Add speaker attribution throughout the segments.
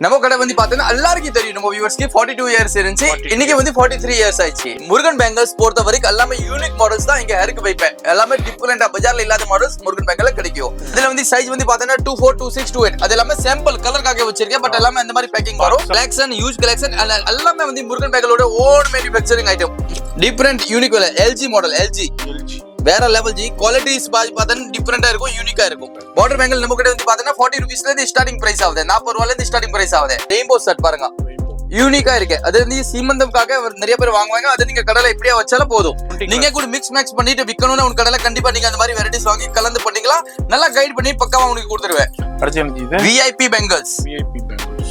Speaker 1: நம்ம கடை வந்து பாத்தீங்கன்னா எல்லாருக்கும் தெரியும், நம்ம வியூவர்ஸ்க்கு 42 இயர்ஸ் இருந்துச்சு, இன்னைக்கு வந்து 43 இயர்ஸ் ஆயிடுச்சு. முருகன் பேங்கல்ஸ் பொறுத்த வரைக்கும் எல்லாமே யூனிக் மாடல்ஸ் தான் இங்க ஹேருக்கு வைப்பேன். எல்லாமே டிஃபரெண்டா பஜார்ல இல்லாத மாடல்ஸ் முருகன் பேங்கல்ல கிடைக்கும். இதுல வந்து சைஸ் வந்து பாத்தீங்கன்னா 24, 26, 28 அது எல்லாமே சாம்பிள் கலர்காக வச்சிருக்கேன். பட் எல்லாமே இந்த மாதிரி பேக்கிங் வரும். கலெக்ஷன் யூஸ் கலெக்ஷன் எல்லாமே வந்து முருகன் பேங்கலோட own manufacturing item. Different unique LG model, LG வேற லெவல் ஜி. குவாலிட்டிஸ் பாத்தீங்கன்னா டிஃபரெண்டா இருக்கும், யூனிக்கா இருக்கும். பார்டர் பேங்கல் நம்ம கிட்ட வந்து பாத்தீங்கன்னா 40 ரூபீஸ்ல இருந்து ஸ்டார்டிங் பிரைஸ் ஆகுது, 40 ரூபாயில இருந்து ஸ்டார்டிங் பிரைஸ் ஆகுது. ரெயின்போ செட் பாருங்க, யூனிக்கா இருக்கு. அது வந்து சீமந்தம்காக நிறைய பேர் வாங்குவாங்க. அது நீங்க கடையில எப்படியா வச்சாலும் போதும். நீங்க கூட மிக்ஸ் மேக்ஸ் பண்ணிட்டு விக்கணும்னு உங்க கடையில கண்டிப்பா நீங்க அந்த மாதிரி வெரைட்டிஸ் வாங்கி கலந்து பண்ணிக்கலாம். நல்லா கைட் பண்ணி பக்காவா உங்களுக்கு கொடுத்துருவேன். விஐபி பெங்கல்ஸ்,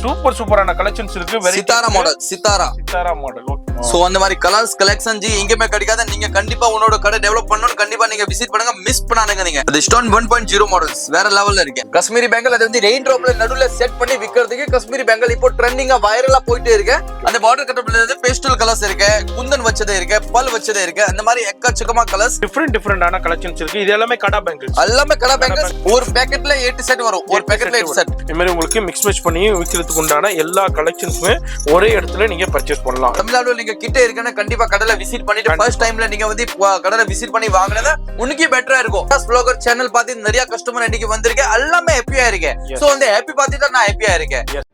Speaker 2: சூப்பர் சூப்பரான கலெக்ஷன்ஸ் இருக்கு.
Speaker 1: Sithara model, Sithara
Speaker 2: model.
Speaker 1: So அந்த மாதிரி கலர்ஸ் கலெக்ஷன் ஜி எங்கேயுமே கிடைக்காத. நீங்க கண்டிப்பா உன்னோட கடை டெவலப் பண்ணனும், கண்டிப்பா நீங்க விசிட் பண்ணுங்க, மிஸ் பண்ணாதீங்க. நீங்க அது ஸ்டோன் 1.0 மாடல்ஸ் வேற லெவல்ல இருக்கு. காஷ்மீரி பேங்கல் அது வந்து ரெயின் டிராப்ல நடுவுல செட் பண்ணி விக்கிறதுக்கு காஷ்மீரி பேங்கல் இப்போ ட்ரெண்டிங்கா வைரலா போயிட்டே இருக்கு. அந்த பார்டர் கட்டப்ல இருந்து பேஸ்டல் கலர்ஸ் இருக்கு, குந்தன் வச்சதே இருக்கு, பல் வச்சதே இருக்கு. அந்த மாதிரி எக்கச்சக்கமா கலர்ஸ்
Speaker 2: டிஃபரெண்டான கலெக்ஷன்ஸ் இருக்கு. இது எல்லாமே கடா பேங்கல்ஸ்,
Speaker 1: எல்லாமே கடா பேங்கல்ஸ். ஒரு பேக்கெட்ல 8 செட் வரும், ஒரு பேக்கெட்ல 8 செட்.
Speaker 2: இந்த மாதிரி உங்களுக்கு மிக்ஸ் மேட்ச் பண்ணி விக்கிறதுக்கு உண்டான எல்லா கலெக்ஷன்ஸுமே ஒரே இடத்துல நீங்க பர்ச்சேஸ் பண்ணலாம்.
Speaker 1: தமிழ்நாடுல நீங்க கிட்ட இருக்குன்னா கண்டிப்பா கடையில விசிட் பண்ணிட்டு ஃபர்ஸ்ட் டைம்ல நீங்க வந்து கடையில விசிட் பண்ணி வாங்குனது உனக்கு பெட்டரா இருக்கும். வ்ளாகர் சேனல் பார்த்து நிறைய கஸ்டமர் இன்னைக்கு வந்திருக்கேன், எல்லாமே ஹாப்பியா இருக்கேன். சோ அந்த ஹாப்பி பார்த்து தான் நான் ஹாப்பியா இருக்கேன்.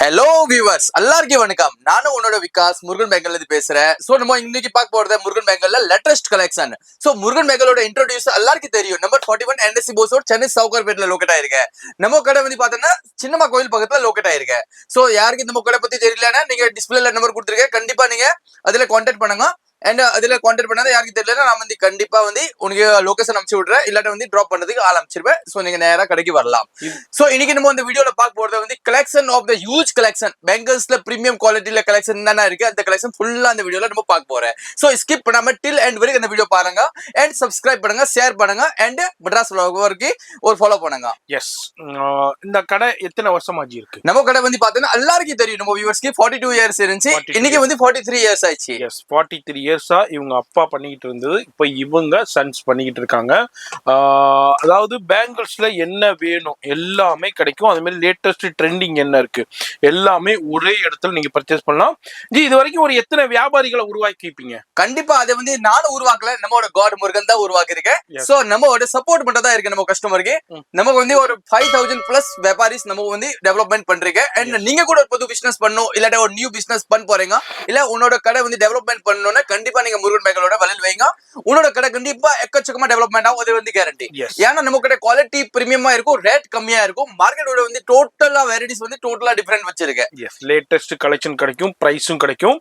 Speaker 1: ஹலோ வியூவர்ஸ், எல்லாருக்கும் வணக்கம். நானும் உன்னோட விகாஸ் முருகன் பேங்கல்ல இருந்து பேசுறேன். சோ நம்ம இன்னைக்கு பார்க்க போறது முருகன் பேங்கல்ல லேட்டஸ்ட் கலெக்ஷன். சோ முருகன் பேங்கலோட இன்ட்ரோடியூஸ் எல்லாருக்கும் தெரியும். Number 41 NSC Bose road, Chennai சவுகார்பேட்ல லொகேட் ஆயிருக்கு. நம்ம கடை வந்து பாத்தீங்கன்னா சின்னம்மா கோயில் பக்கத்துல லொகேட் ஆயிருக்கு. சோ யாருக்கு இந்த கடை பத்தி தெரியலன்னா நீங்க டிஸ்பிளேல நம்பர் கொடுத்துருக்கேன், கண்டிப்பா நீங்க அதுல கான்டாக்ட் பண்ணுங்க. அண்ட் அதுல கான்டாக்ட் பண்ணாத யாருக்கு தெரியல நான் வந்து கண்டிப்பா வந்து உனக்கு லொகேஷன் அனுப்பிச்சு விடுறேன், இல்லாட்ட வந்து டிராப் பண்ணதுக்கு ஆள் அனுப்பிச்சிருவேன். சோ நீங்க நேரா கடைக்கு வரலாம். சோ இன்னைக்கு நம்ம இந்த வீடியோல பார்க்க போறது வந்து collection of the huge collection. பேங்கல்ஸ்ல பிரீமியம் குவாலிட்டில கலெக்ஷன் என்னென்ன இருக்கு அந்த கலெக்ஷன் ஃபுல்லா அந்த வீடியோல நம்ம பார்க்க போறேன். சோ ஸ்கிப் பண்ணாம டில் எண்ட் வரைக்கும் இந்த வீடியோ பாருங்க. அண்ட் சப்ஸ்கிரைப் பண்ணுங்க, ஷேர் பண்ணுங்க, அண்ட் மெட்ராஸ் வ்ளாகருக்கு ஒரு ஃபாலோ பண்ணுங்க.
Speaker 2: எஸ், இந்த கடை எத்தனை வருஷமா இருக்கு?
Speaker 1: நம்ம கடை வந்து பாத்தீங்கன்னா எல்லாருக்கும் தெரியும், நம்ம வியூவர்ஸ்க்கு 42 இயர்ஸ் இருந்துச்சு, இன்னைக்கு வந்து 43 இயர்ஸ் ஆயிடுச்சு.
Speaker 2: எஸ், 43 இயர்ஸா இவங்க அப்பா பண்ணிக்கிட்டு இருந்தது, இப்போ இவங்க சன்ஸ் பண்ணிக்கிட்டு இருக்காங்க. அதாவது பேங்கிள்ஸ்ல என்ன வேணும் எல்லாமே கிடைக்கும். அது மாதிரி லேட்டஸ்ட் ட்ரெண்டிங் என்ன இருக்கு எல்லாமே ஒரே இடத்துல நீங்க பர்ச்சேஸ் பண்ணலாம். இது வரைக்கும் ஒரு எத்தனை வியாபாரிகளை உருவாக்கிப்பீங்க?
Speaker 1: கண்டிப்பா அதை வந்து நானும் உருவாக்கல, நம்மளோட காட் முருகன் தான் உருவாக்கி இருக்கேன். சோ நம்மளோட சப்போர்ட் மட்டும் இருக்கு நம்ம கஸ்டமருக்கு. நமக்கு வந்து ஒரு 5000 பிளஸ் வியாபாரிஸ் நம்ம வந்து டெவலப்மெண்ட் பண்றீங்க. அண்ட் நீங்க கூட ஒரு புது பிசினஸ் பண்ணணும், இல்லாட்ட ஒரு நியூ பிசினஸ் பண்ண போறீங்க, இல்ல உன்னோட கடை வந்து டெவலப்மெண்ட் பண்ணணும்னா கண்டிப்பா நீங்க முருகன் பேங்கலோட வலையில் வைங்க. உன்னோட கடை கண்டிப்பா எக்கச்சக்கமா டெவலப்மெண்ட் ஆகும், அது வந்து கேரண்டி. ஏன்னா நம்ம கடை குவாலிட்டி பிரீமியமா இருக்கும், ரேட் கம்மியா இருக்கும். மார்க்கெட்டோட வந்து டோட்டலா வெரைட்டிஸ் வந்து டோட்டலா டிஃபரெண்ட் வச்சிருக்கேன்.
Speaker 2: லேட்டஸ்ட் கலெக்ஷன் கிடைக்கும், பிரைஸும் கிடைக்கும்.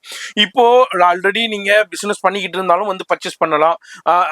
Speaker 2: இப்போ ஆல்ரெடி நீங்க பிசினஸ் பண்ணிக்கிட்டு இருந்தாலும் வந்து பர்ச்சேஸ் பண்ணலாம்.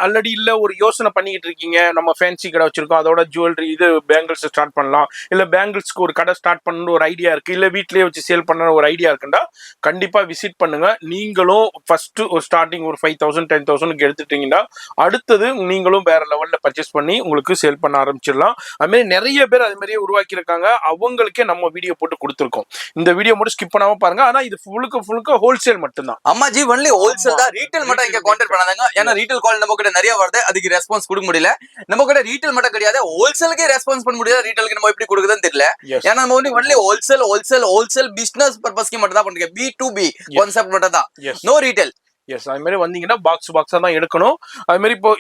Speaker 2: ஆல்ரெடி இல்ல ஒரு யோசனை பண்ணிக்கிட்டு இருக்கீங்க, நம்ம ஃபேன்சி கடை வச்சிருக்கோம், அதோட ஜுவல்லரி இது பேங்கிள்ஸ் ஸ்டார்ட் பண்ணலாம், இல்ல பேங்கிள்ஸ்க்கு ஒரு கடை ஸ்டார்ட் பண்ணணும் ஒரு ஐடியா இருக்கு, இல்ல வீட்லயே வச்சு சேல் பண்ண ஒரு ஐடியா இருக்குண்டா கண்டிப்பா விசிட் பண்ணுங்க. நீங்களும் ஃபர்ஸ்ட் ஒரு ஸ்டார்டிங் ஒரு 5000 10,000 எடுத்துட்டீங்கன்னா அடுத்தது நீங்களும் வேற லெவல்ல பர்ச்சேஸ் பண்ணி உங்களுக்கு சேல் பண்ண ஆரம்பிச்சிடலாம். அது மாதிரி நிறைய பேர் அது மாதிரியே உருவாக்கி இருக்காங்க, அவங்களுக்கே நம்ம வீடியோ போட்டு கொடுத்துருக்கோம். இந்த வீடியோ மட்டும் ஸ்கிப் பண்ணாம பாருங்க. ஆனா இது ஃபுல்லுக்கு ஹோல்சேல் மட்டும் தான்.
Speaker 1: அம்மா ஜி, ஒன்லி ஹோல்சேல் தான், ரீட்டைல் மட்டும் இங்க கான்டாக்ட் பண்ணாதீங்க. ஏன்னா ரீட்டைல் கால் நம்ம கிட்ட நிறைய வருது, அதுக்கு ரெஸ்பான்ஸ் கொடுக்க முடியல. நம்ம கிட்ட ரீட்டைல் மட்டும் கிடையாது, ஹோல்சேலுக்கே ரெஸ்பான்ஸ் பண்ண முடியாது. ரீட்டைலுக்கு நம்ம எப்படி கொடுக்குதுன்னு தெரியல. ஏன்னா நம்ம ஒன்லி ஹோல்சேல் பிசினஸ் பர்பஸ்க்கு மட்டும் தான் பண்றீங்க. B2B கான்செப்ட் மட்டும் தான், நோ ரீட்டைல்.
Speaker 2: எஸ், அது மாதிரி வந்தீங்கன்னா பாக்ஸா தான் எடுக்கணும். அது மாதிரி இப்போ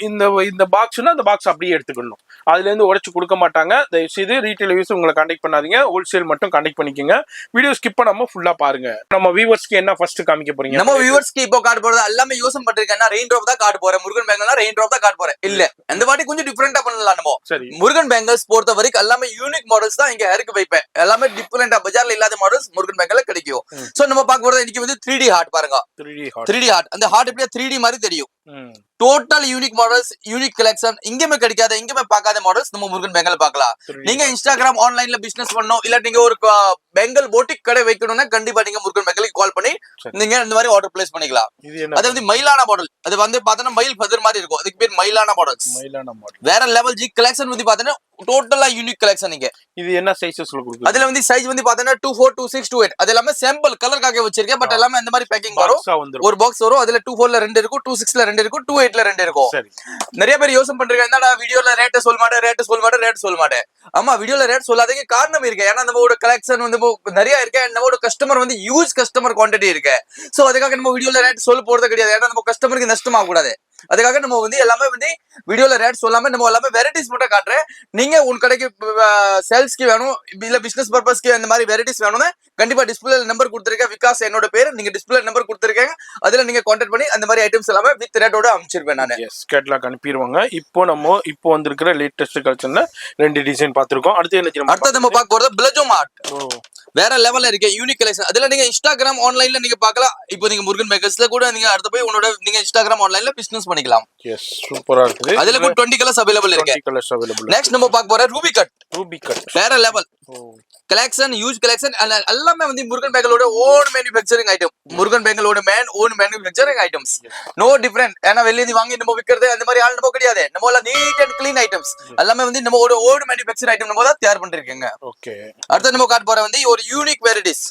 Speaker 2: இந்த பாக்ஸ்னா அந்த பாக்ஸ் அப்படியே எடுத்துக்கணும், அதுல இருந்து உடைச்சு கொடுக்க மாட்டாங்க. தயவுசெய்து ரீட்டைல் யூஸ் உங்களை கான்டாக்ட் பண்ணாதீங்க, ஹோல்சேல் மட்டும் கான்டாக்ட் பண்ணிக்கோங்க. வீடியோ ஸ்கிப் பண்ணாம ஃபுல்லா பாருங்க. நம்ம வியூவர்ஸ்க்கு என்ன ஃபர்ஸ்ட் காமிக்க போறீங்க?
Speaker 1: நம்ம வியூவர்ஸ்க்கு இப்போ கார்டு போறது எல்லாமே யூஸ் பண்ணிருக்கேன். ரெயின் டிராப் தான் கார்டு போறேன், முருகன் பேங்கல்னா ரெயின் டிராப் தான் கார்டு போறேன். இல்ல இந்த வாட்டி கொஞ்சம் டிஃபரெண்டா பண்ணலாம். நம்ம
Speaker 2: சரி,
Speaker 1: முருகன் பேங்கல்ஸ் பொறுத்த வரைக்கும் எல்லாமே யூனிக் மாடல்ஸ் தான் இங்க ஹேருக்கு வைப்பேன். எல்லாமே டிஃபரெண்டா பஜார்ல இல்லாத மாடல்ஸ் முருகன் பேங்கல்ல கிடைக்கும். சோ நம்ம பார்க்க போறது இன்னைக்கு வந்து 3D ஹார்ட் பாருங்க. 3D ஹார்ட் அந்த ஹார்ட் எப்படியா 3D மாதிரி தெரியும். Total unique models, unique collection, எங்கேயுமே கிடைக்காத, எங்கேயுமே பார்க்காத மாடல்ஸ் நம்ம முருகன் பெங்கல் பார்க்கலாம். நீங்க இன்ஸ்டாகிராம் ஆன்லைன்ல பிசினஸ் பண்ணணும், இல்ல நீங்க ஒரு பெங்கல் போட்டிக் கடை வைக்கணும்னா கண்டிப்பா நீங்க முருகன் பெங்கலுக்கு கால் பண்ணி நீங்க இந்த மாதிரி ஆர்டர் பிளேஸ் பண்ணிக்கலாம். அது வந்து மயிலான மாடல், அது வந்து பாத்தீங்கன்னா மயில் பதர் மாதிரி இருக்கும், அதுக்கு பேர் மயிலான மாடல்ஸ். வேற லெவல் ஜி கலெக்ஷன் வந்து பாத்தீங்கன்னா டோட்டலா யூனிக் கலெக்ஷன். நீங்க
Speaker 2: இது என்ன சைஸஸ்ல கொடுக்குறீங்க?
Speaker 1: அதுல வந்து சைஸ் வந்து பாத்தீங்கன்னா 24, 26, 28 அது எல்லாமே சாம்பிள் கலர்காக வச்சிருக்கேன். பட் எல்லாமே இந்த மாதிரி பேக்கிங் வரும். ஒரு பாக்ஸ் வரும், அதுல 24ல 2 இருக்கும், 26ல 2 இருக்கும், 28ல 2 இருக்கும். நிறைய பேர் யோசனை பண்றீங்க, என்னடா வீடியோல ரேட் சொல்ல மாட்டேன். ஆமா, வீடியோல ரேட் சொல்லாதீங்க, காரணம் இருக்கு. ஏன்னா நம்மளோட கலெக்ஷன் வந்து நிறைய இருக்கு, நம்மளோட கஸ்டமர் வந்து யூஸ் கஸ்டமர் குவான்டிட்டி இருக்கு. சோ அதுக்காக நம்ம வீடியோல ரேட் சொல்ல போறது கிடையாது. ஏன்னா நம்ம கஸ்டமருக்கு நஷ்டம் ஆக கூடாது. அதுக்காக நம்ம வந்து எல்லாமே வந்து வீடியோல ரேட் சொல்லாம நம்ம எல்லாமே வெரைட்டிஸ் மட்டும் காட்டுறேன். நீங்க உன் கடைக்கு சேல்ஸ்க்கு வேணும், இல்ல பிசினஸ் பர்பஸ்க்கு இந்த மாதிரி வெரைட்டிஸ் வேணும்னா கண்டிப்பா டிஸ்பிளே நம்பர் கொடுத்துருக்கேன், விகாஸ் என்னோட பேர். நீங்க டிஸ்பிளே நம்பர் கொடுத்துருக்கேன், அதுல நீங்க கான்டாக்ட் பண்ணி அந்த மாதிரி ஐட்டம்ஸ் எல்லாமே வித் ரேட்டோட அனுப்பிச்சிருப்பேன் நான்.
Speaker 2: கேட்லாக் அனுப்பிடுவாங்க. இப்போ வந்திருக்கிற லேட்டஸ்ட் கலெக்ஷன்ல 2 டிசைன் பார்த்திருக்கோம். அடுத்து
Speaker 1: நம்ம பார்க்க போறது பிளஜோ மார்ட். வேற லெவல்ல இருக்கு, யூனிக் கலெக்ஷன். அதுல நீங்க இன்ஸ்டாகிராம் ஆன்லைன்ல நீங்க பார்க்கலாம். இப்போ நீங்க முருகன் மேக்கர்ஸ்ல கூட நீங்க அடுத்து போய் உங்களோட நீங்க இன்ஸ்டாகிராம் ஆன்லைன்ல பிசினஸ் பண்ணிக்கலாம்.
Speaker 2: எஸ், சூப்பரா இருக்குது.
Speaker 1: அதுல கூட 20 கலர்ஸ் அவேலபிள் இருக்கு. நெக்ஸ்ட் நம்ம பார்க்க போற ரூபி கட். வேற லெவல் கலெக்ஷன், யூஸ் கலெக்ஷன். எல்லாமே வந்து முருகன் பேங்கலோட ஓன் மேனுஃபேக்சரிங் ஐட்டம். முருகன் பேங்கலோட own manufacturing items. No different. ஏன்னா வெளியே வாங்கி நம்ம விற்கிறது அந்த மாதிரி ஆள் நம்ம கிடையாது. நம்ம எல்லாம் நீட் அண்ட் கிளீன் ஐட்டம்ஸ் எல்லாமே வந்து நம்ம ஓன் மேனுஃபேக்சர் ஐட்டம் நம்ம தான் தயார் பண்ணிருக்கீங்க.
Speaker 2: ஓகே,
Speaker 1: அடுத்து நம்ம காட்ட போற வந்து ஒரு unique varieties,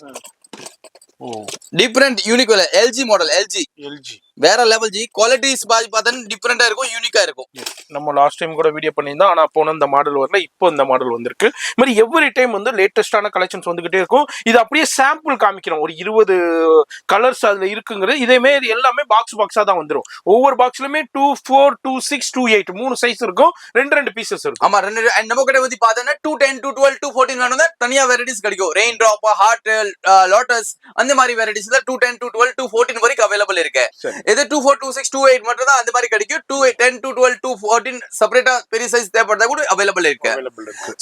Speaker 1: different unique LG model. LG வேற லெவல் ஜி. குவாலிட்டிஸ் பார்த்தா டிஃபரெண்டா இருக்கும், யூனிக்கா இருக்கும்.
Speaker 2: நம்ம லாஸ்ட் டைம் கூட வீடியோ பண்ணியிருந்தோம், ஆனா அப்போ இந்த மாடல் வரல, இப்போ இந்த மாடல் வந்திருக்கு. இது மாதிரி எவ்ரி டைம் வந்து லேட்டஸ்டான கலெக்ஷன்ஸ் வந்துகிட்டே இருக்கும். இது அப்படியே சாம்பிள் காமிக்கிறோம், ஒரு 20 கலர்ஸ் அதுல இருக்குங்கிறது. இதே மாதிரி எல்லாமே பாக்ஸா தான் வந்துடும். ஒவ்வொரு பாக்ஸ்லயுமே 24, 26, 28 3 சைஸ் இருக்கும், 2 பீசஸ் இருக்கும்.
Speaker 1: ஆமா, நம்ம கிட்ட வந்து பார்த்தோன்னா 210, 212, 214 வேணும்னா தனியா வெரைட்டிஸ் கிடைக்கும். ரெயின் டிராப், ஹார்ட், லோட்டஸ் அந்த மாதிரி வெரைட்டிஸ்ல 210, 212, 214 வரைக்கும் அவைலபிள் இருக்கு. இது 24, 26, 28 மட்டும் தான் அந்த மாதிரி கிடைக்கும். 210, 212, 214 செப்பரேட்டா பெரிய சைஸ் தேவைப்படுறதா கூட அவைலபிள் இருக்கு.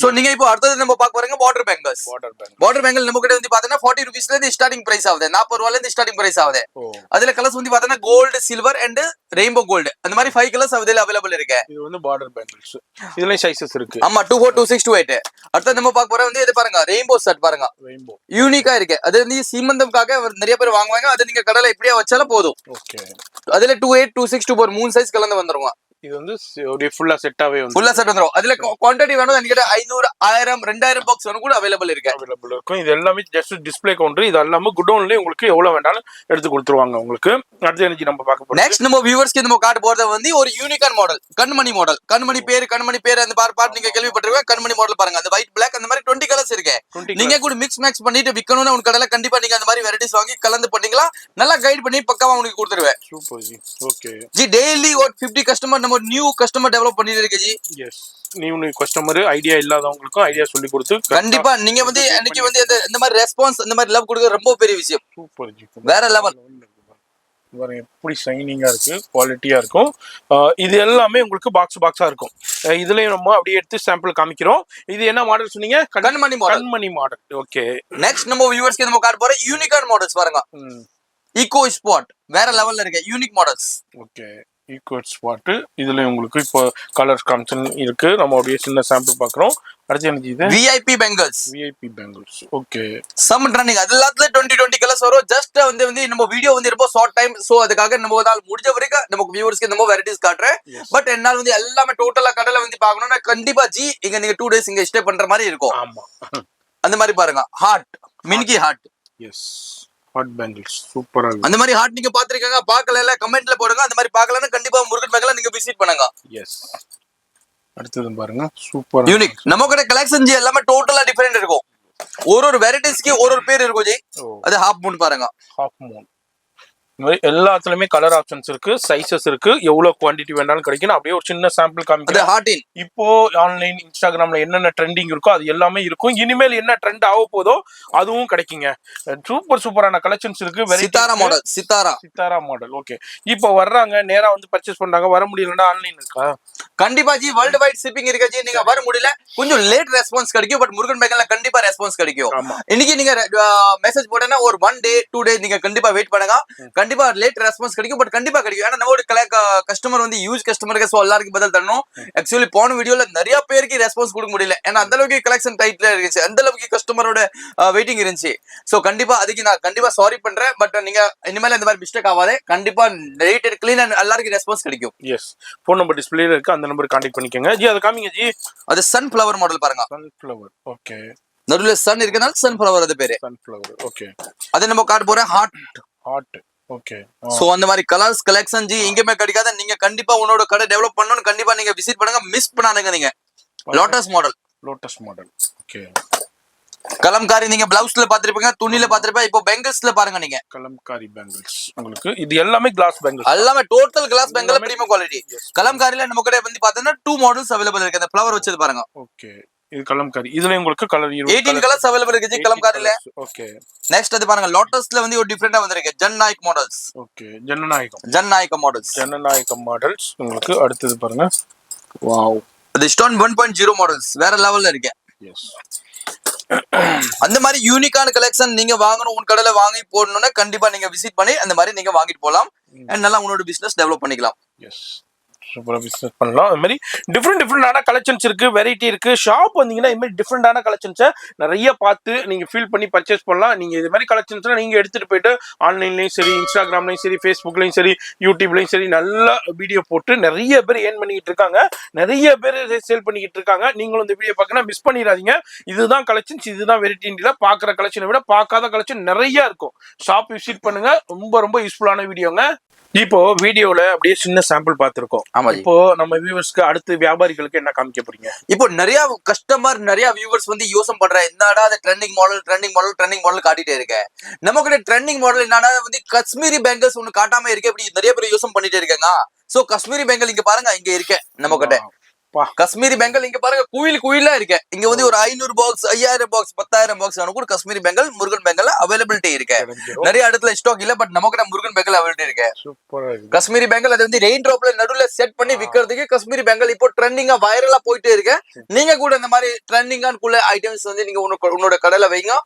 Speaker 1: சோ நீங்க இப்போ அடுத்தது நம்ம பார்க்க போறீங்க பார்டர் பேங்கல்ஸ். பார்டர் பேங்கல் நம்ம கிட்ட வந்து பாத்தீங்கன்னா 40 ரூபீஸ்ல இருந்து ஸ்டார்டிங் பிரைஸ் ஆகுது, 40 ரூபாயில இருந்து ஸ்டார்டிங் பிரைஸ் ஆகுது. அதுல கலர்ஸ் வந்து பாத்தீங்கன்னா gold, silver and rainbow gold, அந்த மாதிரி 5 கலர்ஸ் அதுல அவைலபிள் இருக்கு.
Speaker 2: இது வந்து பார்டர் பேங்கல்ஸ், இதுல சைஸஸ் இருக்கு.
Speaker 1: ஆமா, 24, 26, 28. அடுத்து நம்ம பார்க்க போற வந்து இது பாருங்க, ரெயின்போ செட் பாருங்க, யூனிக்கா இருக்கு. அது வந்து சீமந்தம்காக நிறைய பேர் வாங்குவாங்க. அது நீங்க கடையில இப்படியே வச்சாலும் போதும். ஓகே, அதுல 28, 26, 24 3 சைஸ் கலந்து வந்துருங்க.
Speaker 2: இது வந்து ஒரு ஃபுல்லா செட்டாவே வந்து
Speaker 1: ஃபுல்லா செட் வந்துரும். அதுல குவாண்டிட்டி வேணும் என்கிட்ட 500, 1000, 2000 பாக்ஸ் வேணும் கூட அவைலபிள்
Speaker 2: இருக்கும். இது எல்லாமே ஜஸ்ட் டிஸ்ப்ளே கவுண்டர். இது எல்லாமே குடோன்லயே உங்களுக்கு எவ்வளவு வேண்டாலும் எடுத்து கொடுத்துருவாங்க உங்களுக்கு. அடுத்து எனக்கு நம்ம பார்க்க போறோம்.
Speaker 1: நெக்ஸ்ட் நம்ம வியூவர்ஸ்க்கு நம்ம காட்ட போறது வந்து ஒரு யூனிக்கான மாடல், கண்மணி மாடல். கண்மணி பேர் அந்த பார்ட் நீங்க கேள்விப்பட்டிருக்கீங்க. கண்மணி மாடல் பாருங்க, அந்த ஒயிட் பிளாக் அந்த மாதிரி 20 கலர்ஸ் இருக்கு. நீங்க கூட மிக்ஸ் மேட்ச் பண்ணிட்டு விக்கணும்னா உங்க கடையில கண்டிப்பா நீங்க அந்த மாதிரி வெரைட்டிஸ் வாங்கி கலந்து பண்ணீங்களா, நல்லா கைட் பண்ணி பக்காவா உங்களுக்கு கொடுத்துருவேன்.
Speaker 2: Super ji. Okay
Speaker 1: ji, daily ஒரு 50 கஸ்டமர் நம்ம நியூ கஸ்டமர் டெவலப் பண்ணிட்டு இருக்கு ji.
Speaker 2: Yes, new customer idea இல்லாதவங்களுக்கும் ஐடியா சொல்லி கொடுத்து
Speaker 1: கண்டிப்பா நீங்க வந்து அன்னைக்கு வந்து இந்த மாதிரி ரெஸ்பான்ஸ் இந்த மாதிரி லவ் கொடுக்க ரொம்ப பெரிய விஷயம்.
Speaker 2: சூப்பர் ஜி,
Speaker 1: வேற லெவல்.
Speaker 2: பாருங்க எப்படி ஷைனிங்கா இருக்கு, குவாலிட்டியா இருக்கும். இது எல்லாமே உங்களுக்கு பாக்ஸா இருக்கும். இதுலயும் நம்ம அப்படியே எடுத்து சாம்பிள் காமிக்கிறோம். இது என்ன மாடல் சொன்னீங்க? கண்மணி மாடல். ஓகே,
Speaker 1: நெக்ஸ்ட் நம்ம வியூவர்ஸ்க்கு நம்ம காட்ட போற யூனிக்கான மாடல்ஸ் பாருங்க. ஈகோ ஸ்பாட் வேற லெவல்ல இருக்கு, unique models.
Speaker 2: Okay, ego spot. இதுல உங்களுக்கு இப்போ கலர்ஸ் காமிஷன் இருக்கு. நம்ம அப்படியே சின்ன சாம்பிள் பாக்குறோம். அடுத்து என்ன இது?
Speaker 1: VIP bangles.
Speaker 2: Okay,
Speaker 1: some trending. அது எல்லாத்துல 20 கலர்ஸ் வரும். ஜஸ்ட் வந்து நம்ம வீடியோ வந்து ரொம்ப ஷார்ட் டைம். சோ அதுக்காக நம்ம முடிஞ்ச வரைக்கும் நமக்கு வியூவர்ஸ்க்கு நம்ம வெரைட்டிஸ் காட்டுறேன். பட் என்னால வந்து எல்லாமே டோட்டலா கடலை வந்து பார்க்கணும்னா கண்டிப்பா ஜி இங்க நீங்க 2 days இங்க ஸ்டே பண்ற மாதிரி இருக்கும்.
Speaker 2: ஆமா,
Speaker 1: அந்த மாதிரி பாருங்க. ஹார்ட், மினிக்கி ஹார்ட்.
Speaker 2: எஸ், ஹாட் பேங்கிள்ஸ் சூப்பரா இருக்கு.
Speaker 1: அந்த மாதிரி ஹார்ட் நீங்க பாத்துருக்கீங்க, பார்க்கல கமெண்ட்ல போடுங்க. அந்த மாதிரி பார்க்கலன்னா கண்டிப்பா முருகன் பேங்கல நீங்க விசிட் பண்ணுங்க.
Speaker 2: எஸ், அடுத்தது பாருங்க, சூப்பர்
Speaker 1: யூனிக். நம்ம கிட்ட கலெக்ஷன் ஜி எல்லாமே டோட்டலா டிஃபரெண்ட் இருக்கும். ஒரு வெரைட்டிஸ்க்கு ஒரு பேர் இருக்கும் ஜி. அது ஹாஃப் மூன் பாருங்க.
Speaker 2: ஹாஃப் மூன் எல்லாத்துலயுமே கலர் ஆப்ஷன்ஸ் இருக்கு, சைசஸ் இருக்கு, எவ்வளவு குவாண்டிட்டி வேணாலும் கிடைக்கும். அப்படியே ஒரு சின்ன சாம்பிள் காமிக்கிறேன். இப்போ ஆன்லைன் இன்ஸ்டாகிராம்ல என்னென்ன ட்ரெண்டிங் இருக்கோ அது எல்லாமே இருக்கும். இனிமேல் என்ன ட்ரெண்ட் ஆக போதோ அதுவும் கிடைக்குங்க. சூப்பரான கலெக்ஷன்ஸ் இருக்கு. சித்தாரா மாடல். ஓகே, இப்போ வர்றாங்க நேரா வந்து பர்ச்சேஸ் பண்றாங்க, வர முடியலன்னா ஆன்லைன் இருக்கா?
Speaker 1: கண்டிப்பா ஜி, வேர்ல்டு வைட் ஷிப்பிங் இருக்கு ஜி. நீங்க வர முடியல கொஞ்சம் லேட் ரெஸ்பான்ஸ் கிடைக்கும். பட் முருகன் பேங்கல்ல கண்டிப்பா ரெஸ்பான்ஸ் கிடைக்கும். இன்னைக்கு நீங்க மெசேஜ் போட்டேன்னா ஒரு 1 day 2 days நீங்க கண்டிப்பா வெயிட் பண்ணுங்க. கண்டிப்பா லேட் ரெஸ்பான்ஸ் கிடைக்கும், பட் கண்டிப்பா கிடைக்கும். ஏன்னா நம்ம கஸ்டமர் வந்து யூஸ் கஸ்டமருக்கு சோ எல்லாருக்கும் பதில் தரணும். ஆக்சுவலி போன வீடியோல நிறைய பேருக்கு ரெஸ்பான்ஸ் கொடுக்க முடியல, ஏன்னா அந்த அளவுக்கு கலெக்ஷன் டைட்ல இருந்துச்சு, அந்த அளவுக்கு கஸ்டமரோட வெயிட்டிங் இருந்துச்சு. சோ கண்டிப்பா அதுக்கு நான் கண்டிப்பா சாரி பண்றேன். பட் நீங்க இனிமேல் இந்த மாதிரி மிஸ்டேக் ஆகாதே, கண்டிப்பா ரேட்டட் கிளீன் அண்ட் எல்லாருக்கும் ரெஸ்பான்ஸ் கிடைக்கும்.
Speaker 2: எஸ், ஃபோன் நம்பர் டிஸ்பிளேல இருக்கு, அந்த நம்பர் கான்டாக்ட் பண்ணிக்கோங்க ஜி. அதை காமிங்க ஜி.
Speaker 1: அது சன்ஃப்ளவர் மாடல் பாருங்க.
Speaker 2: Sunflower, okay.
Speaker 1: நடுவுல சன் இருக்கனால சன்ஃப்ளவர் அது பேரு.
Speaker 2: Sunflower, okay.
Speaker 1: அது நம்ம காட்ட போறேன் ஹாட்.
Speaker 2: ஓகே.
Speaker 1: சோ அந்த மாதிரி கலர்ஸ் கலெக்ஷன் ஜி எங்கேயுமே கிடைக்காத. நீங்க கண்டிப்பா உன்னோட கடை டெவலப் பண்ணனும், கண்டிப்பா நீங்க விசிட் பண்ணுங்க, மிஸ் பண்ணாதீங்க. நீங்க லோட்டஸ் மாடல், ஓகே. கலம்காரி நீங்க பிளவுஸ்ல பாத்திருப்பீங்க, துணில பாத்திருப்பீங்க. இப்போ பெங்கிள்ஸ்ல பாருங்க, நீங்க
Speaker 2: கலம்காரி பேங்கிள்ஸ். உங்களுக்கு இது எல்லாமே கிளாஸ் பேங்கிள்ஸ்,
Speaker 1: எல்லாமே total glass bangle, premium quality. கலம்காரில நம்ம கடை வந்து பாத்தீங்கன்னா 2 மாடல்ஸ் அவைலபிள் இருக்கு. அந்த ஃப்ளவர் வச்சது பாருங்க.
Speaker 2: ஓகே. இது கலம்காரி. இதுல உங்களுக்கு கலர்
Speaker 1: 18 கலர்ஸ் அவைலபிள் இருக்கு ஜி கலம்காரில.
Speaker 2: ஓகே.
Speaker 1: நெக்ஸ்ட் அது பாருங்க, லோட்டஸ்ல வந்து ஒரு டிஃபரெண்டா வந்திருக்கு, ஜன்நாயக் மாடல்ஸ்.
Speaker 2: ஓகே, ஜனநாயகம் மாடல்ஸ். உங்களுக்கு அடுத்தது பாருங்க, வாவ்,
Speaker 1: அது ஸ்டோன் 1.0 மாடல்ஸ், வேற லெவல்ல இருக்கு.
Speaker 2: எஸ்.
Speaker 1: அந்த மாதிரி யூனிக்கான கலெக்ஷன் நீங்க வாங்கணும், உங்க கடையில வாங்கி போடணும்னா கண்டிப்பா நீங்க விசிட் பண்ணி அந்த மாதிரி நீங்க வாங்கிட்டு போலாம். அண்ட் நல்லா உங்களோட பிசினஸ் டெவலப் பண்ணிக்கலாம்.
Speaker 2: எஸ், சூப்பரா பிசினஸ் பண்ணலாம். அது மாதிரி டிஃப்ரெண்டான கலெக்ஷன்ஸ் இருக்கு, வெரைட்டி இருக்கு. ஷாப் வந்தீங்கன்னா இது மாதிரி டிஃப்ரெண்டான கலெக்ஷன்ஸை நிறைய பார்த்து நீங்க ஃபீல் பண்ணி பர்ச்சேஸ் பண்ணலாம். நீங்க இது மாதிரி கலெக்ஷன்ஸ்லாம் நீங்க எடுத்துட்டு போயிட்டு ஆன்லைன்லயும் சரி, இன்ஸ்டாகிராம்லயும் சரி, ஃபேஸ்புக்லயும் சரி, யூடியூப்லயும் சரி நல்ல வீடியோ போட்டு நிறைய பேர் ஏர்ன் பண்ணிக்கிட்டு இருக்காங்க, நிறைய பேர் சேல் பண்ணிக்கிட்டு இருக்காங்க. நீங்களும் இந்த வீடியோ பார்க்கணும், மிஸ் பண்ணிடாதீங்க. இதுதான் கலெக்ஷன்ஸ், இதுதான் வெரைட்டில பார்க்குற கலெக்ஷனை விட பார்க்காத கலெக்ஷன் நிறைய இருக்கும். ஷாப் விசிட் பண்ணுங்க, ரொம்ப யூஸ்ஃபுல்லான வீடியோங்க. இப்போ வீடியோல அப்படியே சின்ன சாம்பிள் பார்த்திருக்கோம். இப்போ நம்ம வியூவர்ஸ்க்கு அடுத்து வியாபாரிகளுக்கு என்ன காமிக்க போறீங்க?
Speaker 1: இப்போ நிறைய கஸ்டமர் நிறைய வியூவர்ஸ் வந்து யோசனை பண்ற, என்னடா அது ட்ரெண்டிங் மாடல் காட்டிட்டே இருக்க. நமக்கு ட்ரெண்டிங் மாடல் என்னடா வந்து காஷ்மீரி பேங்கிள்ஸ் ஒன்னு காட்டாம இருக்கு, இப்படி நிறைய பேர் யோசனை பண்ணிட்டே இருக்காங்க. சோ காஷ்மீரி பேங்கிள் இங்க பாருங்க, இங்க இருக்கு நம்ம கிட்ட. காஷ்மீரி பேங்கிள் இங்க பாருங்க, குயிலா இருக்கு. இங்க வந்து ஒரு 500 பாக்ஸ், 5000 பாக்ஸ், 10000 பாக்ஸ் கூட Kashmiri bangle Murugan bangle availability இருக்கு. நிறைய இடத்துல ஸ்டாக் இல்ல, பட் நம்ம கிட்ட முருகன் பேங்கிள் அவைலபிலிட்டி இருக்கு. காஷ்மீரி பேங்கிள் அது வந்து ரெயின் டிராப்ல நடுவுல செட் பண்ணி விக்கிறதுக்கு காஷ்மீரி பேங்கிள் இப்போ ட்ரெண்டிங்கா வைரலா போயிட்டே இருக்கு. நீங்க கூட இந்த மாதிரி ட்ரெண்டிங்கான ஐட்டம்ஸ் வந்து நீங்க உன்னோட கடையில வைங்க.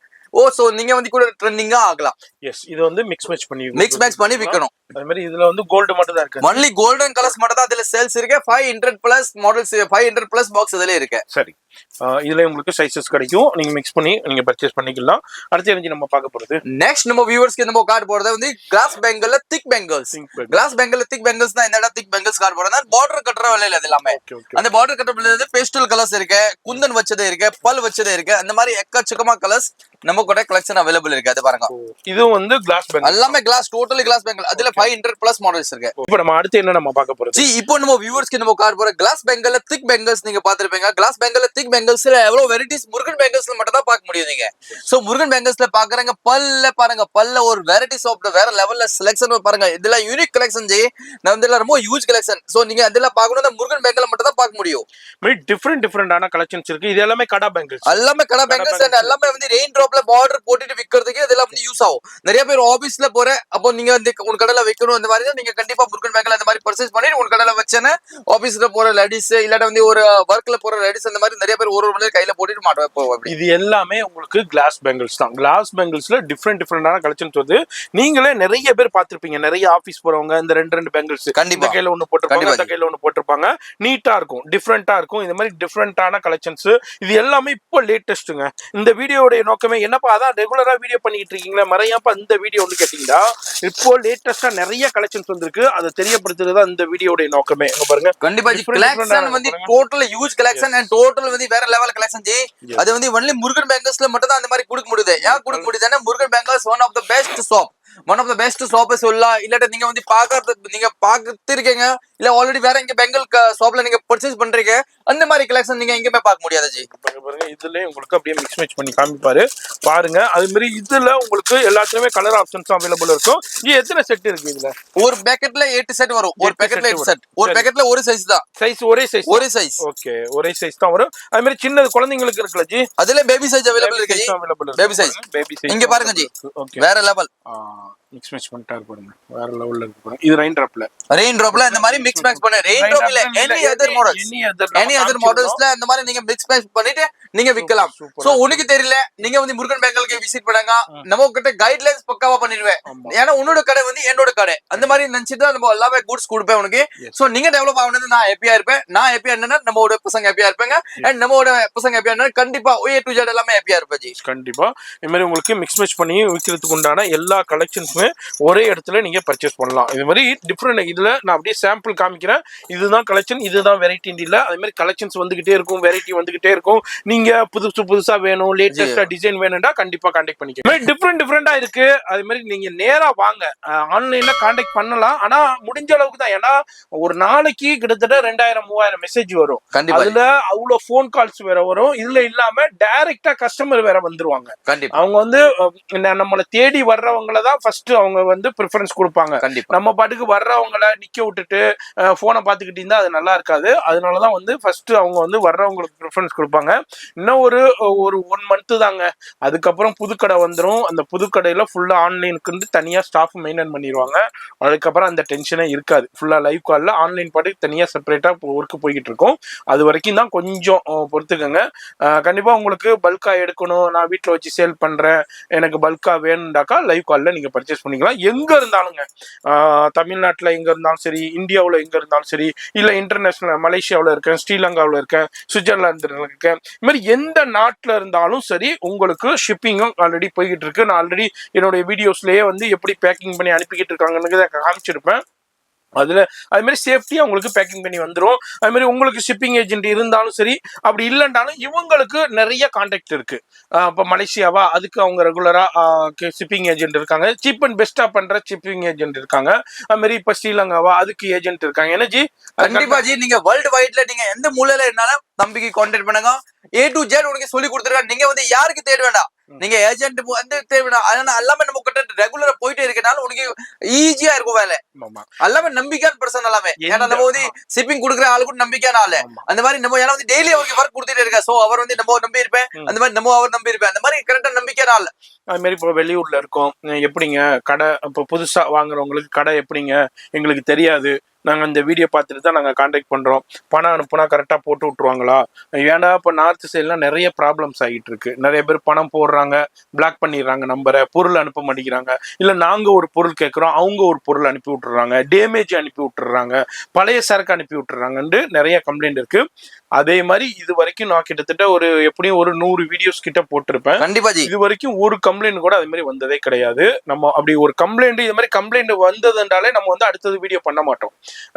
Speaker 1: சோ நீங்க வந்து கூட ட்ரெண்டிங்கா ஆகலாம்.
Speaker 2: எஸ், இது வந்து மிக்ஸ் மேட்ச் பண்ணி
Speaker 1: விக்கணும்.
Speaker 2: அதே மாதிரி இதுல வந்து கோல்ட் மட்டும் தான் இருக்கு,
Speaker 1: ஒன்லி கோல்டன் கலர்ஸ் மட்டும் தான் அதுல சேல்ஸ் இருக்கு. 500 பிளஸ் மாடல்ஸ், 500 பிளஸ் பாக்ஸ் அதுல இருக்கு.
Speaker 2: சரி, இதுல உங்களுக்கு சைஸஸ் கிடைக்கும், நீங்க மிக்ஸ் பண்ணி நீங்க பர்ச்சேஸ் பண்ணிக்கலாம். அடுத்து என்ன நம்ம பார்க்க போறது,
Speaker 1: நெக்ஸ்ட் நம்ம வியூவர்ஸ்க்கு நம்ம கார்டு போறது வந்து கிளாஸ் பேங்கிள்ல திக் பேங்கிள்ஸ். கிளாஸ் பேங்கிள்ல திக் பேங்கிள்ஸ் தான் என்னடா திக் பேங்கிள்ஸ் கார்டு போறதா, பார்டர் கட்டற விலையில அது எல்லாமே. அந்த பார்டர் கட்டற விலையில பேஸ்டல் கலர்ஸ் இருக்கு, குந்தன் வச்சதே இருக்கு, பல் வச்சதே இருக்கு. அந்த மாதிரி எக்கச்சக்கமா கலர்ஸ் நம்ம கூட கலெக்ஷன் அவைலபிள் இருக்கு. அது பாருங்க,
Speaker 2: இது வந்து கிளாஸ் பேங்கிள்,
Speaker 1: எல்லாமே கிளாஸ், டோட்டலி கிளாஸ் பேங்கிள். அதுல 500 பிளஸ் மாடல்ஸ் இருக்கு.
Speaker 2: இப்போ நம்ம அடுத்து என்ன நம்ம பார்க்க போறது,
Speaker 1: இப்போ நம்ம வியூவர்ஸ்க்கு நம்ம கார்டு போற கிளாஸ் பேங்கிள்ல திக் பேங்கிள்ஸ் நீங்க பாத்திருப்பீங்க. கிளாஸ் பேங்கிள்ல திக் பேங்கிள்ஸ்ல எவ்வளவு வெரைட்டிஸ் முருகன் பேங்கிள்ஸ்ல மட்டும் தான் பார்க்க முடியும் நீங்க. சோ முருகன் பேங்கிள்ஸ்ல பாக்குறாங்க, பல்ல பாருங்க, பல்ல ஒரு வெரைட்டிஸ் ஆஃப் வேற லெவல்ல செலக்ஷன் பாருங்க. இதெல்லாம் யூனிக் கலெக்ஷன் ஜி, நான் வந்து ரொம்ப யூஸ் கலெக்ஷன். சோ நீங்க அதெல்லாம் பார்க்கணும்னா முருகன் பேங்கிள்ல மட்டும் தான் பார்க்க முடியும்.
Speaker 2: டிஃப்ரெண்டான கலெக்ஷன்ஸ் இருக்கு. இது எல்லாமே கடா பேங்கிள்ஸ்,
Speaker 1: எல்லாமே கடா பேங்கிள்ஸ். எல்லாமே வந்து ரெயின் டிராப்ல பார்டர் போட்டுட்டு விக்கிறதுக்கு இதெல்லாம் வந்து யூஸ் ஆகும். நிறைய பேர் ஆபீஸ்ல போற, அப்போ நீங்க வந்து உங்க கடையில வைக்கணும் அந்த மாதிரி, நீங்க கண்டிப்பா முருகன் பேங்கிள் அந்த மாதிரி பர்ச்சேஸ் பண்ணி உங்க கடையில வச்சேன்னா ஆபீஸ்ல போற லேடிஸ் இல்லாட்ட வந்து ஒரு ஒர்க்ல போற லேடிஸ் அந்த மாதிரி நிறைய பேர் ஒரு மணி கையில போட்டுட்டு மாட்டோம்.
Speaker 2: இது எல்லாமே உங்களுக்கு கிளாஸ் பேங்கிள்ஸ் தான். கிளாஸ் பேங்கிள்ஸ்ல டிஃப்ரெண்டான கலெக்ஷன்ஸ் வந்து நீங்களே நிறைய பேர் பார்த்திருப்பீங்க. நிறைய ஆபீஸ் போறவங்க இந்த ரெண்டு பேங்கிள்ஸ் கண்டிப்பா கையில ஒண்ணு போட்டுருப்பாங்க, அந்த கையில ஒண்ணு போட்டிருப்பாங்க. நீட்டா இருக்கும், டிஃப்ரெண்டா இருக்கும். இந்த மாதிரி டிஃப்ரெண்டான கலெக்ஷன்ஸ் இது எல்லாமே இப்போ லேட்டஸ்ட்டுங்க. இந்த வீடியோட நோக்கமே என்னப்பா, அதான் ரெகுலரா வீடியோ பண்ணிட்டு இருக்கீங்களா, மறையாப்பா இந்த வீடியோ வந்து கேட்டீங்களா, இப்போ லேட்டஸ்டா நிறைய கலெக்ஷன்ஸ் வந்திருக்கு, அதை தெரியப்படுத்துறது இந்த வீடியோட நோக்கமே. பாருங்க,
Speaker 1: கண்டிப்பா கலெக்ஷன் வந்து total use collection and total வந்து வேற லெவல் கலெக்ஷன் ஜி. அது வந்து ஒன்லி முருகன் பேங்கிள்ஸ்ல மட்டும் தான் அந்த மாதிரி கொடுக்க முடியுது. ஏன் கொடுக்க முடியுதுன்னா Murugan bangles one of the best shop சொல்லலாம். இல்லாட்ட நீங்க வந்து பாத்துருக்கீங்க, இல்ல ஆல்ரெடி வேற எங்க பெங்கல் ஷாப்ல நீங்க பர்ச்சேஸ் பண்றீங்க, அந்த மாதிரி கலெக்ஷன் நீங்க எங்கேயுமே பார்க்க முடியாது ஜி.
Speaker 2: பாருங்க, இதுல உங்களுக்கு அப்படியே மிக்ஸ் மேட்ச் பண்ணி காமிப்பாரு பாருங்க. அது மாதிரி இதுல உங்களுக்கு எல்லாத்துலயுமே கலர் ஆப்ஷன்ஸ் அவைலபிள் இருக்கும். இது எத்தனை செட் இருக்கு இதுல?
Speaker 1: ஒரு பேக்கெட்ல 8 செட் வரும். ஒரு பேக்கெட்ல 8 செட். ஒரு பேக்கெட்ல ஒரு சைஸ் தான். ஒரே சைஸ்.
Speaker 2: ஓகே, ஒரே சைஸ் தான் வரும். அது மாதிரி சின்னது குழந்தைங்களுக்கு இருக்குல ஜி,
Speaker 1: அதுல பேபி சைஸ் அவைலபிள் இருக்கு ஜி. பேபி சைஸ் இங்க பாருங்க ஜி, வேற லெவல்.
Speaker 2: மிக்ஸ் மேட்ச் பண்ணிட்டாரு பாருங்க, வேற லெவல்ல இருக்கு பாருங்க. இது ரெயின்
Speaker 1: டிராப்ல இந்த மாதிரி மிக்ஸ் மேட்ச் பண்ண ரெயின் டிராப் இல்ல எனி அதர் மாடல்ஸ்ல இந்த மாதிரி நீங்க மிக்ஸ் மேட்ச் பண்ணிட்டு நீங்க விக்கலாம். சோ உனக்கு தெரியல நீங்க வந்து முருகன் பெங்காலுக்கு விசிட் பண்ணுங்க, நம்ம கிட்ட கைட்லைன்ஸ் பக்காவா பண்ணிடுவேன். ஏன்னா உன்னோட கடை வந்து என்னோட கடை அந்த மாதிரி நினைச்சிட்டு நம்ம எல்லாமே குட்ஸ் கொடுப்பேன் உனக்கு. சோ நீங்க டெவலப் ஆகணும்னு நான் ஹாப்பியா இருப்பேன். நான் ஹாப்பியா என்னன்னா நம்மளோட பசங்க ஹாப்பியா இருப்பாங்க, அண்ட் நம்மளோட பசங்க ஹாப்பியா இருந்தா கண்டிப்பா A to Z எல்லாமே ஹாப்பியா இருப்பேன் ஜி.
Speaker 2: கண்டிப்பா இந்த மாதிரி உங்களுக்கு மிக்ஸ் மேட்ச் பண்ணி விற்கிறதுக்கு உண்டான எல்லா கலெக்ஷன்ஸுமே ஒரே இடத்துல நீங்க பர்ச்சேஸ் பண்ணலாம். இது மாதிரி டிஃப்ரெண்ட் இதுல நான் அப்படியே சாம்பிள் காமிக்கிறேன். இதுதான் கலெக்ஷன், இதுதான் வெரைட்டி இல்ல. அதே மாதிரி கலெக்ஷன்ஸ் வந்துகிட்டே இருக்கும், வெரைட்டி வந்துகிட்டே இருக்கும். நீங்க புதுசா வேணும், லேட்டஸ்டா டிசைன் வேணும்னா கண்டிப்பா கான்டாக்ட் பண்ணிக்கோங்க. டிஃப்ரெண்டா இருக்கு. அதே மாதிரி நீங்க நேரா வாங்க, ஆன்லைன்ல கான்டாக்ட் பண்ணலாம். ஆனா முடிஞ்ச அளவுக்கு தான், ஏன்னா ஒரு நாளைக்கு கிட்டத்தட்ட 2000-3000 மெசேஜ் வரும். அதுல அவ்வளவு போன் கால்ஸ் வேற வரும். இதுல இல்லாம டைரக்டா கஸ்டமர் வேற வந்துருவாங்க. அவங்க வந்து நம்மள தேடி வர்றவங்கள தான் ஃபர்ஸ்ட் அவங்க வந்து ப்ரிஃபரன்ஸ் கொடுப்பாங்க. நம்ம பாட்டுக்கு வர்றவங்கள நிக்க விட்டுட்டு போனை பாத்துக்கிட்டு இருந்தா அது நல்லா இருக்காது. அதனாலதான் வந்து ஃபர்ஸ்ட் அவங்க வந்து வர்றவங்களுக்கு ப்ரிஃபரன்ஸ் கொடுப்பாங்க. இன்னும் ஒரு 1 மந்த் தாங்க, அதுக்கப்புறம் புதுக்கடை வந்துடும். அந்த புதுக்கடையில ஃபுல்லா ஆன்லைனுக்கு தனியா ஸ்டாஃப் மெயின்டைன் பண்ணிடுவாங்க. அதுக்கப்புறம் அந்த டென்ஷனே இருக்காது. ஃபுல்லா லைவ் கால்ல ஆன்லைன் பாட்டுக்கு தனியா செப்பரேட்டா ஒர்க் போய்கிட்டு இருக்கும். அது வரைக்கும் தான் கொஞ்சம் பொறுத்துக்கங்க. கண்டிப்பா உங்களுக்கு பல்கா எடுக்கணும், நான் வீட்டுல வச்சு சேல் பண்றேன், எனக்கு பல்கா வேணும்டாக்கா லைவ் கால்ல நீங்க பர்ச்சேஸ் பண்ணிக்கலாம். எங்க இருந்தாலுங்க, தமிழ்நாட்டுல எங்க இருந்தாலும் சரி, இந்தியாவுல எங்க இருந்தாலும் சரி, இல்ல இன்டர்நேஷனல் மலேசியாவில் இருக்கேன், ஸ்ரீலங்காவில் இருக்கேன், சுவிட்சர்லாந்து இருக்கேன், இது மாதிரி எந்த நாட்டுல இருந்தாலும் சரி உங்களுக்கு ஷிப்பிங்கும் ஆல்ரெடி போய்கிட்டு இருக்கு. நான் ஆல்ரெடி என்னுடைய வீடியோஸ்லயே வந்து எப்படி பேக்கிங் பண்ணி அனுப்பிக்கிட்டு இருக்காங்கன்னு காமிச்சிருப்பேன். அதுல அது மாதிரி சேஃப்டியா உங்களுக்கு பேக்கிங் பண்ணி வந்துடும். அது மாதிரி உங்களுக்கு ஷிப்பிங் ஏஜென்ட் இருந்தாலும் சரி, அப்படி இல்லைன்னாலும் இவங்களுக்கு நிறைய கான்டாக்ட் இருக்கு. இப்போ மலேசியாவா, அதுக்கு அவங்க ரெகுலரா ஷிப்பிங் ஏஜென்ட் இருக்காங்க. சீப் அண்ட் பெஸ்டா பண்ற ஷிப்பிங் ஏஜென்ட் இருக்காங்க. அது மாதிரி இப்ப ஸ்ரீலங்காவா, அதுக்கு ஏஜென்ட் இருக்காங்க. என்ன ஜி?
Speaker 1: கண்டிப்பா ஜி, நீங்க வேர்ல்டு வைட்ல நீங்க எந்த மூலையில இருந்தாலும் தம்பிக்கு கான்டாக்ட் பண்ணுங்க. A to Z உனக்கு சொல்லி கொடுத்துருக்காங்க. நீங்க வந்து யாருக்கு தேட வேண்டாம், நீங்க ஏஜென்ட் வந்து தேட வேண்டாம். அதனால எல்லாமே நம்ம கிட்ட ரெகுலரா போயிட்டே இருக்கனால உனக்கு ஈஸியா இருக்கும் வேலை. எல்லாமே நம்பிக்கையான பர்சன் எல்லாமே. ஏன்னா நம்ம வந்து ஷிப்பிங் கொடுக்குற ஆளு கூட நம்பிக்கையான ஆளு. அந்த மாதிரி நம்ம ஏன்னா வந்து டெய்லி அவருக்கு ஒர்க் கொடுத்துட்டே இருக்கா. சோ அவர் வந்து நம்ம நம்பி இருப்பேன், அந்த மாதிரி நம்ம அவர் நம்பி இருப்பேன். அந்த மாதிரி கரெக்டா நம்பிக்கையான ஆளு.
Speaker 2: அது மாதிரி இப்போ வெளியூர்ல இருக்கோம், எப்படிங்க கடை இப்போ புதுசா வாங்குறவங்களுக்கு கடை எப்படிங்க எங்களுக்கு தெரியாது, நாங்கள் இந்த வீடியோ பார்த்துட்டு தான் நாங்கள் கான்டாக்ட் பண்ணுறோம், பணம் அனுப்புனா கரெக்டாக போட்டு விட்ருவாங்களா? ஏன்னா இப்போ நார்த் சைட்லாம் நிறைய ப்ராப்ளம்ஸ் ஆகிட்டு இருக்கு. நிறைய பேர் பணம் போடுறாங்க, பிளாக் பண்ணிடுறாங்க நம்பரை, பொருள் அனுப்ப மாட்டேங்கிறாங்க. இல்லை நாங்கள் ஒரு பொருள் கேட்குறோம், அவங்க ஒரு பொருள் அனுப்பி விட்டுறாங்க, டேமேஜ் அனுப்பி விட்டுறாங்க, பழைய சரக்கு அனுப்பி விட்டுறாங்கன்னு நிறைய கம்ப்ளைண்ட் இருக்கு. அதே மாதிரி இது வரைக்கும் நான் கிட்டத்தட்ட எப்படியும் ஒரு 100 வீடியோஸ் கிட்ட போட்டிருப்பேன்.
Speaker 1: கண்டிப்பா
Speaker 2: இது வரைக்கும் ஒரு கம்ப்ளைண்ட் கூட அது மாதிரி வந்ததே கிடையாது. நம்ம அப்படி ஒரு கம்ப்ளைண்ட் இது மாதிரி கம்ப்ளைண்ட் வந்ததுன்றாலே நம்ம வந்து அடுத்தது வீடியோ பண்ண மாட்டோம்,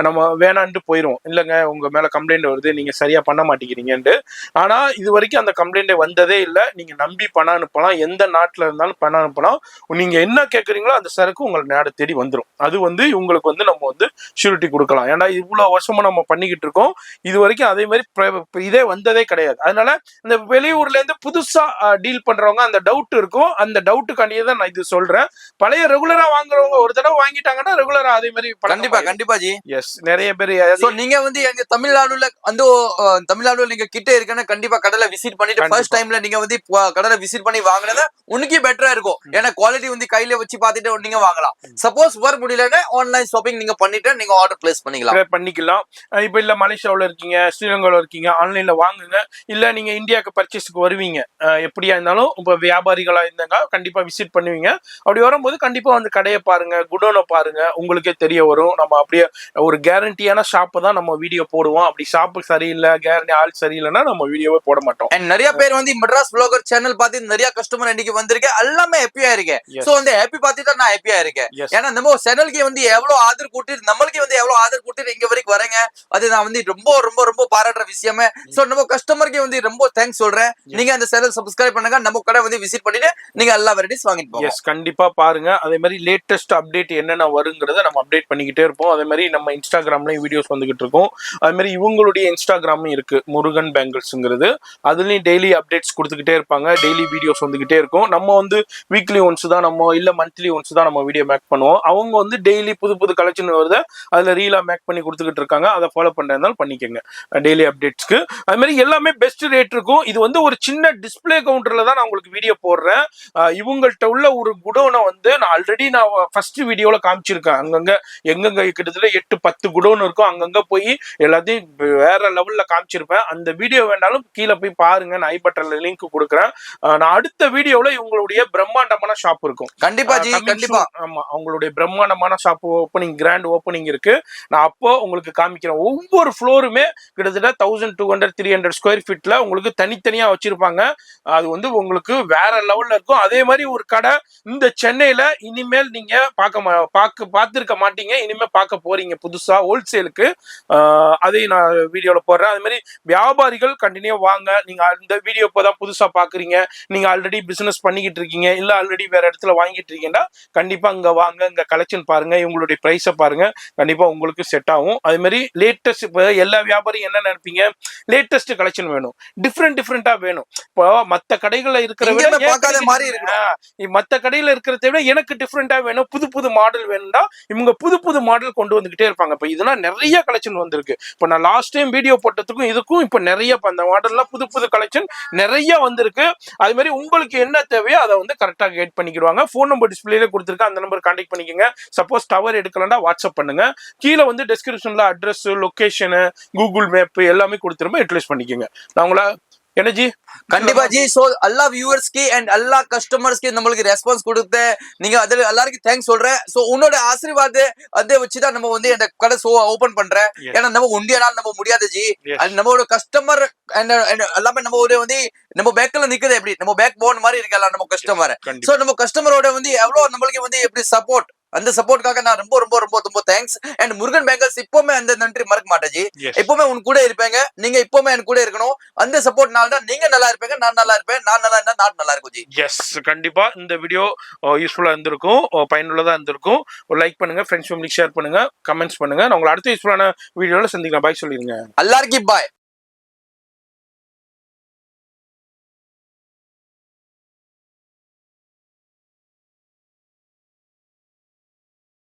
Speaker 2: நம்ம வேணான்ட்டு போயிடும். இல்லைங்க உங்க மேல கம்ப்ளைண்ட் வருது, நீங்க சரியா பண்ண மாட்டேங்கிறீங்கன்ட்டு. ஆனா இது வரைக்கும் அந்த கம்ப்ளைண்ட் வந்ததே இல்லை. நீங்க நம்பி பணம் அனுப்பலாம், எந்த நாட்டுல இருந்தாலும் பணம் அனுப்பலாம். நீங்க என்ன கேட்குறீங்களோ அந்த சரக்கு உங்களை நேர தேடி வந்துடும். அது வந்து உங்களுக்கு வந்து நம்ம வந்து ஷூரிட்டி கொடுக்கலாம். ஏன்னா இவ்வளவு வருஷமா நம்ம பண்ணிக்கிட்டு இருக்கோம், இது வரைக்கும் அதே மாதிரி இதே வந்ததே கிடையாது. அதனால இந்த வெளியூர்ல இருந்து புதுசா டீல் பண்றவங்க அந்த டவுட் இருக்கும், அந்த டவுட்டுக்காண்டியே தான் நான் இது சொல்றேன். பழைய ரெகுலரா வாங்குறவங்க ஒரு தடவை வாங்கிட்டாங்கன்னா ரெகுலரா அதே மாதிரி
Speaker 1: கண்டிப்பா ஜி.
Speaker 2: எஸ், நிறைய பேர்
Speaker 1: நீங்க வந்து எங்க தமிழ்நாடுல அந்த தமிழ்நாடுல நீங்க கிட்ட இருக்குன்னு கண்டிப்பா கடலை விசிட் பண்ணிட்டு ஃபர்ஸ்ட் டைம்ல நீங்க வந்து கடலை விசிட் பண்ணி வாங்கினதா உனக்கு பெட்டரா இருக்கும். ஏன்னா குவாலிட்டி வந்து கையில வச்சு பார்த்துட்டு நீங்க வாங்கலாம். சப்போஸ் வர முடியலன்னா ஆன்லைன் ஷாப்பிங் நீங்க பண்ணிட்டு நீங்க ஆர்டர் பிளேஸ் பண்ணிக்கலாம். இப்ப இல்ல மலேசியாவில் இருக்கீங்க, ஸ்ரீலங்காவில் இருக்கீங்க, ஆன்லைன்ல வாங்குங்க. இல்ல நீங்க இந்தியாவுக்கு பர்ச்சேஸ்க்கு வருவீங்க, எப்படியா இருந்தாலும் இப்ப வியாபாரிகளா இருந்தாங்க கண்டிப்பா விசிட் பண்ணுவீங்க. அப்படி வரும்போது கண்டிப்பா வந்து கடையை பாருங்க, குடோனை பாருங்க, உங்களுக்கே தெரிய வரும். நம்ம அப்படியே ஒரு கேரண்டியான ஷாப்பு தான் நம்ம வீடியோ போடுவோம். அப்படி ஷாப்பு சரியில்லை, கேரண்டி ஆள் சரியில்லைன்னா நம்ம வீடியோவே போட மாட்டோம். நிறைய பேர் வந்து மெட்ராஸ் வ்ளாகர் சேனல் பார்த்து நிறைய கஸ்டமர் இன்னைக்கு வந்திருக்கேன், எல்லாமே ஹாப்பியா இருக்கேன். சோ வந்து ஹாப்பி பார்த்துட்டு நான் ஹாப்பியா இருக்கேன். ஏன்னா நம்ம சேனலுக்கு வந்து எவ்வளவு ஆதரவு கொடுத்து நம்மளுக்கு வந்து எவ்வளவு ஆதரவு கொடுத்து இங்க வரைக்கும் வரேங்க, அது நான் வந்து ரொம்ப ரொம்ப ரொம்ப பாராட்டுற விஷயமே. சோ நம்ம கஸ்டமருக்கு வந்து ரொம்ப தேங்க்ஸ் சொல்றேன். நீங்க அந்த சேனல் சப்ஸ்கிரைப் பண்ணுங்க, நம்ம கடை வந்து விசிட் பண்ணிட்டு நீங்க எல்லா வெரைட்டிஸ் வாங்கிட்டு போங்க.
Speaker 2: கண்டிப்பா பாருங்க. அதே மாதிரி லேட்டஸ்ட் அப்டேட் என்னென்ன வருங்கிறத நம்ம அப்டேட் பண்ணிக்கிட்டே இருப்போம். அதே மாதிரி நம்ம நம்ம இன்ஸ்டாகிராம்லயும் வீடியோஸ் வந்துகிட்டு இருக்கும். அது மாதிரி இவங்களுடைய இன்ஸ்டாகிராமும் இருக்கு, முருகன் பேங்கிள்ஸ்ங்கிறது. அதுலயும் டெய்லி அப்டேட்ஸ் கொடுத்துக்கிட்டே இருப்பாங்க, டெய்லி வீடியோஸ் வந்துகிட்டே இருக்கும். நம்ம வந்து வீக்லி ஒன்ஸ் தான் நம்ம இல்ல மந்த்லி ஒன்ஸ் தான் நம்ம வீடியோ மேக் பண்ணுவோம். அவங்க வந்து டெய்லி புது புது கலெக்ஷன் வருது, அதுல ரீலா மேக் பண்ணி கொடுத்துக்கிட்டு இருக்காங்க. அதை ஃபாலோ பண்றதுனால பண்ணிக்கோங்க டெய்லி அப்டேட்ஸ்க்கு. அது மாதிரி எல்லாமே பெஸ்ட் ரேட் இருக்கும். இது வந்து ஒரு சின்ன டிஸ்பிளே கவுண்டர்ல தான் நான் உங்களுக்கு வீடியோ போடுறேன். இவங்கள்ட்ட உள்ள ஒரு குடோனை வந்து நான் ஆல்ரெடி ஃபர்ஸ்ட் வீடியோல காமிச்சிருக்கேன். அங்கங்க எங்கெங்க கிட்டத்தட்ட 8-10 குடோன் இருக்கும், அங்கங்க போய் எல்லாத்தையும் வேற லெவல்ல காமிச்சிருப்பேன். அந்த வீடியோ வேண்டாலும் கீழே போய் பாருங்க, நான் ஐ பட்டன்ல லிங்க் கொடுக்குறேன். நான் அடுத்த வீடியோல இவங்களுடைய பிரம்மாண்டமான ஷாப் இருக்கும்.
Speaker 1: கண்டிப்பா ஜி, கண்டிப்பா.
Speaker 2: ஆமா, அவங்களுடைய பிரம்மாண்டமான ஷாப் ஓப்பனிங், கிராண்ட் ஓப்பனிங் இருக்கு. நான் அப்போ உங்களுக்கு காமிக்கிறேன். ஒவ்வொரு ஃப்ளோருமே கிட்டத்தட்ட 1200-300 ஸ்கொயர் ஃபீட்ல உங்களுக்கு தனித்தனியா வச்சிருப்பாங்க. அது வந்து உங்களுக்கு வேற லெவல்ல இருக்கும். அதே மாதிரி ஒரு கடை இந்த சென்னையில இனிமேல் நீங்க பார்த்திருக்க மாட்டீங்க, இனிமே பார்க்க போறீங்க புதுசா ஹோல்சேலுக்கு. அதையும் நான் வீடியோல போடுறேன். அது மாதிரி வியாபாரிகள் கண்டினியூ வாங்க. நீங்க இந்த வீடியோ இப்பதான் புதுசா பாக்குறீங்க, நீங்க ஆல்ரெடி பிசினஸ் பண்ணிக்கிட்டு இருக்கீங்க, இல்ல ஆல்ரெடி வேற இடத்துல வாங்கிட்டு இருக்கீங்கன்னா கண்டிப்பா இங்க வாங்க, இங்க கலெக்ஷன் பாருங்க, இவங்களுடைய பிரைஸை பாருங்க, கண்டிப்பா உங்களுக்கு செட் ஆகும். அது மாதிரி லேட்டஸ்ட், இப்போ எல்லா வியாபாரியும் என்ன நினைப்பீங்க, லேட்டஸ்ட் கலெக்ஷன் வேணும், டிஃப்ரெண்டா வேணும். இப்போ மத்த கடைகள்ல இருக்கிற விட மத்த கடையில இருக்கிறத விட எனக்கு டிஃப்ரெண்டா வேணும், புது புது மாடல் வேணும்னா இவங்க புது புது மாடல் கொண்டு வந்துகிட்டே இருப்பாங்க. இப்போ இதெல்லாம் நிறைய கலெக்ஷன் வந்திருக்கு. இப்போ நான் லாஸ்ட் டைம் வீடியோ போட்டதுக்கும் இதுக்கும் இப்போ நிறைய அந்த மாடல்லாம் புது புது கலெக்ஷன் நிறைய வந்திருக்கு. அது மாதிரி உங்களுக்கு என்ன தேவையோ அதை வந்து கரெக்டா கைட் பண்ணிக்கிடுவாங்க. ஃபோன் நம்பர் டிஸ்பிளேல கொடுத்துருக்கேன், அந்த நம்பர் கான்டாக்ட் பண்ணிக்கோங்க. சப்போஸ் டவர் எடுக்கலன்னா வாட்ஸ்அப் பண்ணுங்க. கீழே வந்து டிஸ்கிரிப்ஷன்ல அட்ரஸ், லொகேஷனு, கூகுள் மேப் எல்லாமே கொடுத்துருமா, யூட்டிலைஸ் பண்ணிக்கோங்க. நான் உங்களை என்ன ஜி?
Speaker 1: கண்டிப்பா ஜி. சோ எல்லா வியூவர்ஸ்க்கு அண்ட் எல்லா கஸ்டமர்ஸ்க்கு நம்மளுக்கு ரெஸ்பான்ஸ் கொடுத்து நீங்க அதுல எல்லாருக்கும் தேங்க்ஸ் சொல்றேன். சோ உன்னோட ஆசீர்வாத அதை வச்சுதான் நம்ம வந்து இந்த கடை ஓபன் பண்றேன். ஏன்னா நம்ம ஒண்டியானால நம்ம முடியாது ஜி. நம்மளோட கஸ்டமர் எல்லாமே நம்ம ஒரு வந்து நம்ம பேக்ல நிக்குது, எப்படி நம்ம பேக் போன் மாதிரி இருக்கல நம்ம கஸ்டமர். சோ நம்ம கஸ்டமரோட வந்து எவ்வளவு நம்மளுக்கு வந்து எப்படி சப்போர்ட், அந்த சப்போர்ட்காக நான் ரொம்ப ரொம்ப ரொம்ப ரொம்ப தேங்க்ஸ். அண்ட் முருகன் பேங்கல்ஸ் இப்பவுமே அந்த நன்றி மறக்க மாட்டேன் ஜி. எப்பவுமே உன் கூட இருப்பேங்க, நீங்க இப்பவுமே என் கூட இருக்கணும். அந்த சப்போர்ட்னால தான் நீங்க நல்லா இருப்பீங்க, நான் நல்லா இருப்பேன், நான் நல்லா இருந்தா நாட் நல்லா இருக்கும் ஜி.
Speaker 2: எஸ், கண்டிப்பா இந்த வீடியோ யூஸ்ஃபுல்லா இருந்திருக்கும், பயனுள்ளதா இருந்திருக்கும். ஒரு லைக் பண்ணுங்க, ஃப்ரெண்ட்ஸ் ஃபேமிலிக்கு ஷேர் பண்ணுங்க, கமெண்ட்ஸ் பண்ணுங்க. நான் உங்களை அடுத்த யூஸ்ஃபுல்லான வீடியோல சந்திக்கலாம். பாய் சொல்லிருங்க.
Speaker 1: எல்லாருக்கும் பாய்.